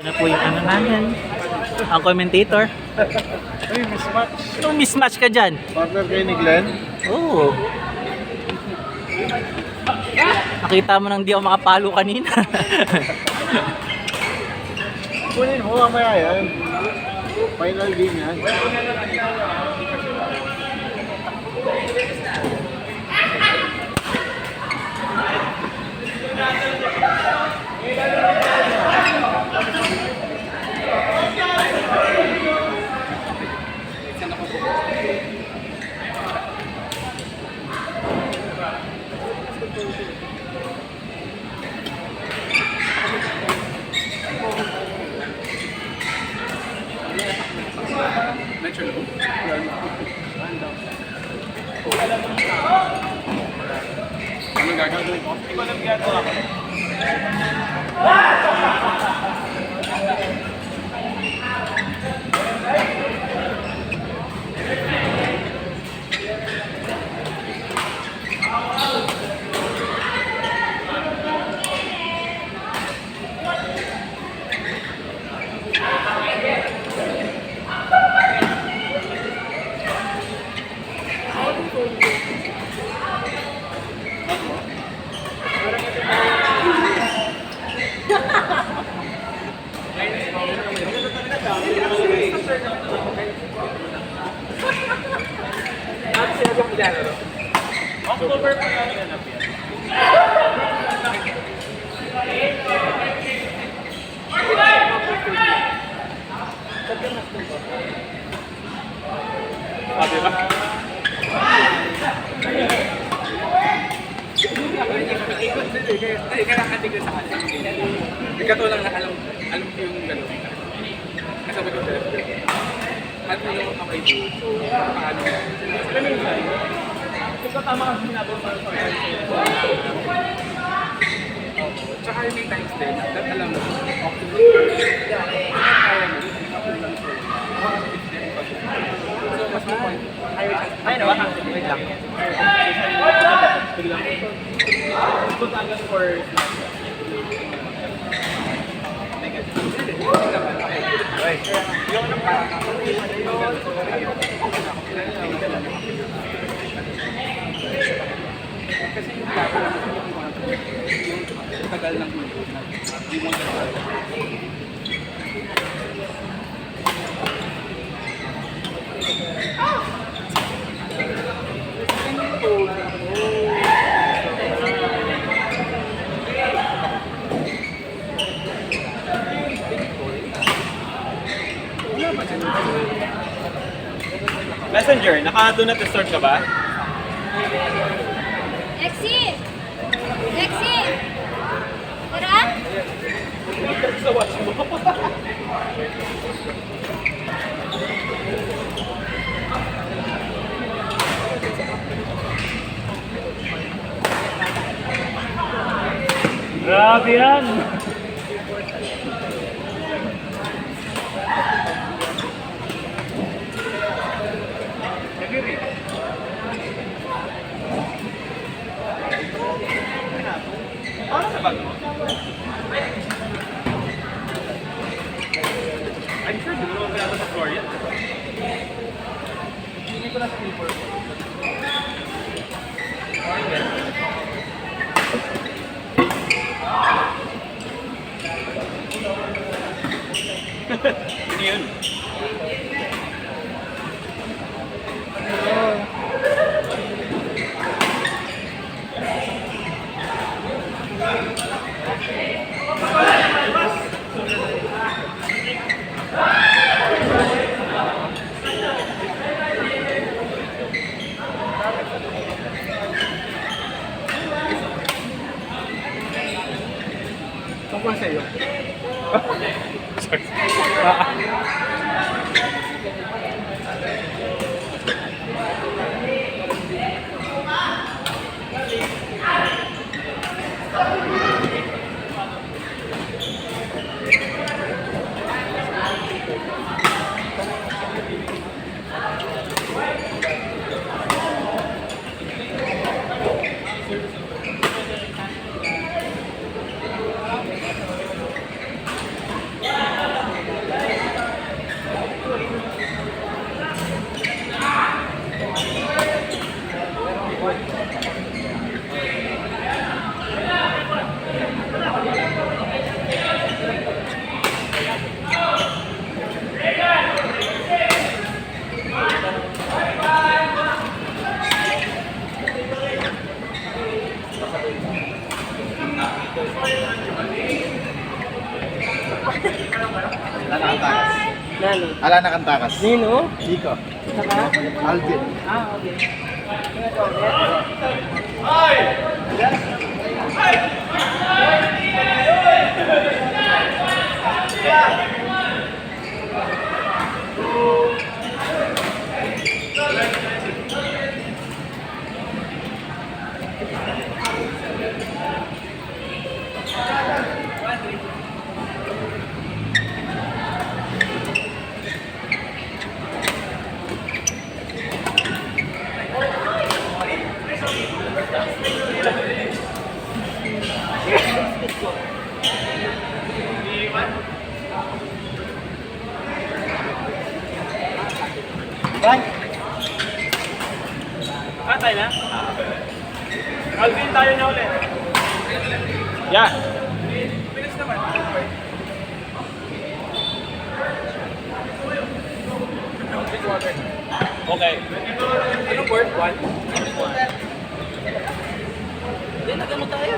Ano po yung ano namin? Ang commentator. Ay, mismatch. Anong mismatch ka dyan? Partner kayo ni Glenn. Oo. Nakita mo nang di ako makapalo kanina. Kunin mo, mamaya yan. Final game yan. Anong gagawin ko? Hindi ko alam ginagawa ko. October pa namin hanap yan. Sabi ba? Kailangan tigil sa akin. Katulad na alam ko yung gano'n. Kasabot ko sila. Ano yung kamay ko? So, paano? Sila minsan. Ito tama kasi ginagawa para sa tsaka yung may times din, that alam mo, so, mas may point. Ay, nawa ka. Wait lang. Good agad for kasi yung tagal ng mundo na di mo Messenger, naka-do not disturb ka ba? Exit! Exit! Tara? Sa watch mo. Grabe yan! Ano sa bag mo? I'm sure siguro kung kaya sa floor yan. Hindi ko na sa paper. Ano yun? Tungkol sa'yo. Sorry. Ala na kantakas. Nalo. Ala na kantakas. Nino? Chico. Saka? Alvin. Ah, okay. Tayo na? Alvin, tayo na ulit. Yeah. Bilis naman. Okay. Anong word? One? Hindi, nagamot tayo.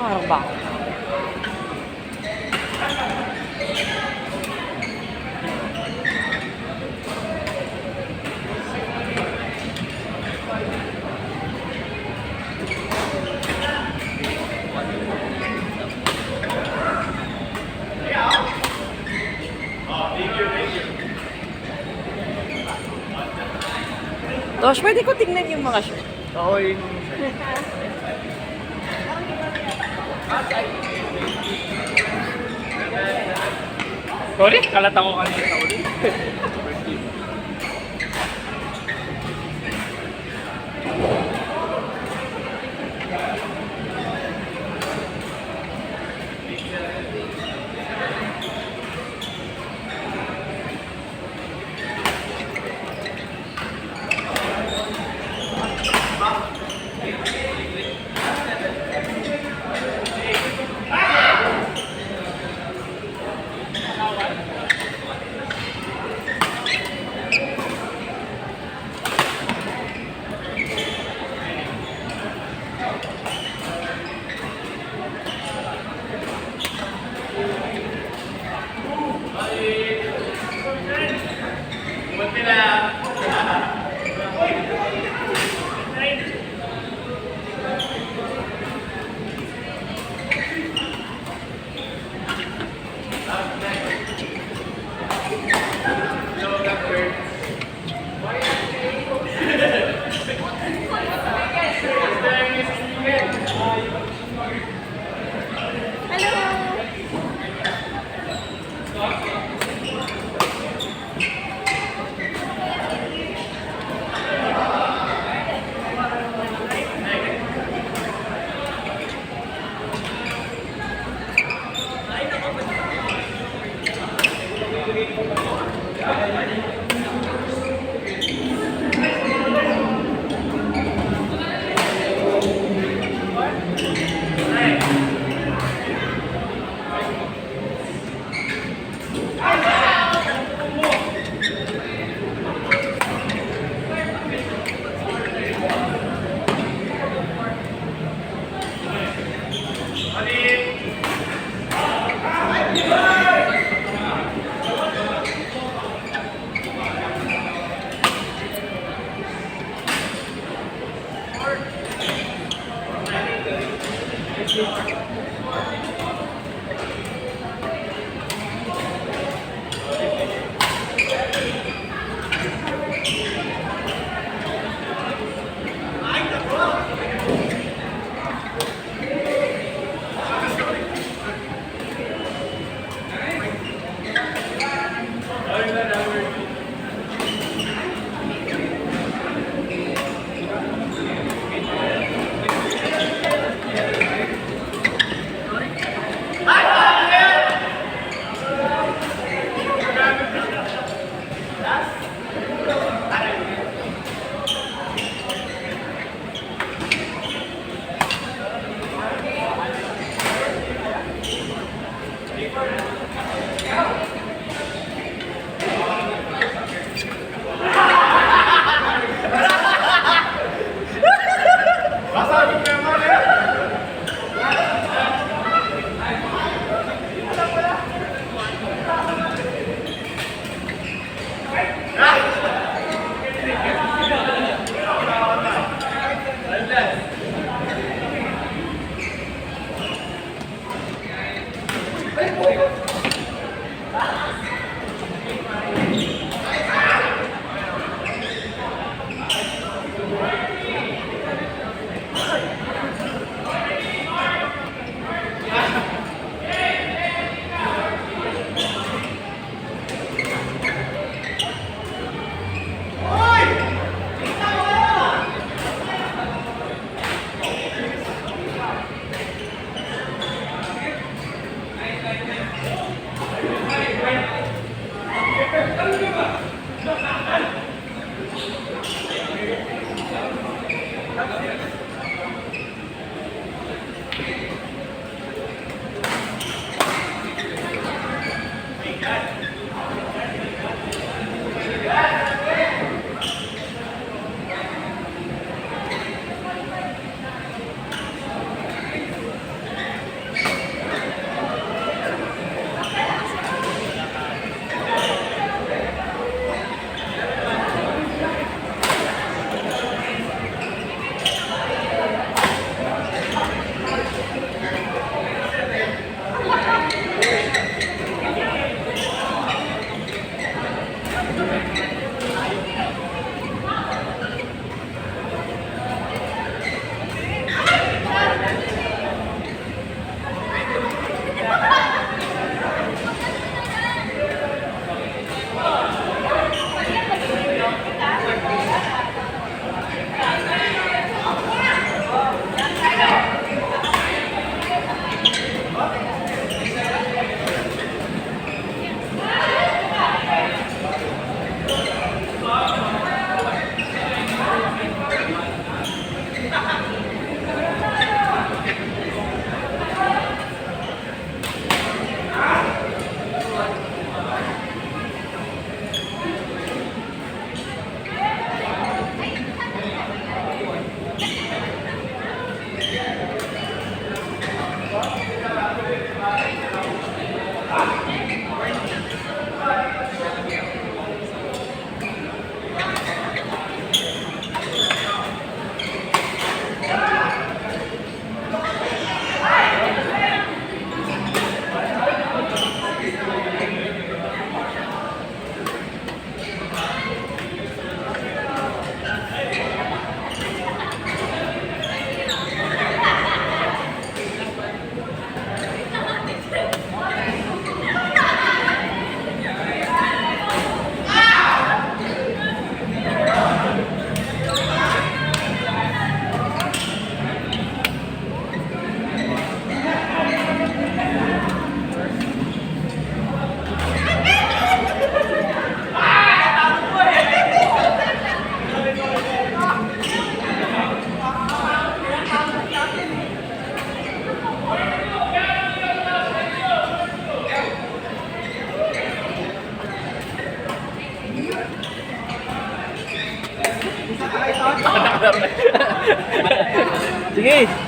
Parang ba? Tosh, pwede ko tingnan yung mga shoot. Oo, yun. Sorry, kalata ko kanina sa ulit. Sige.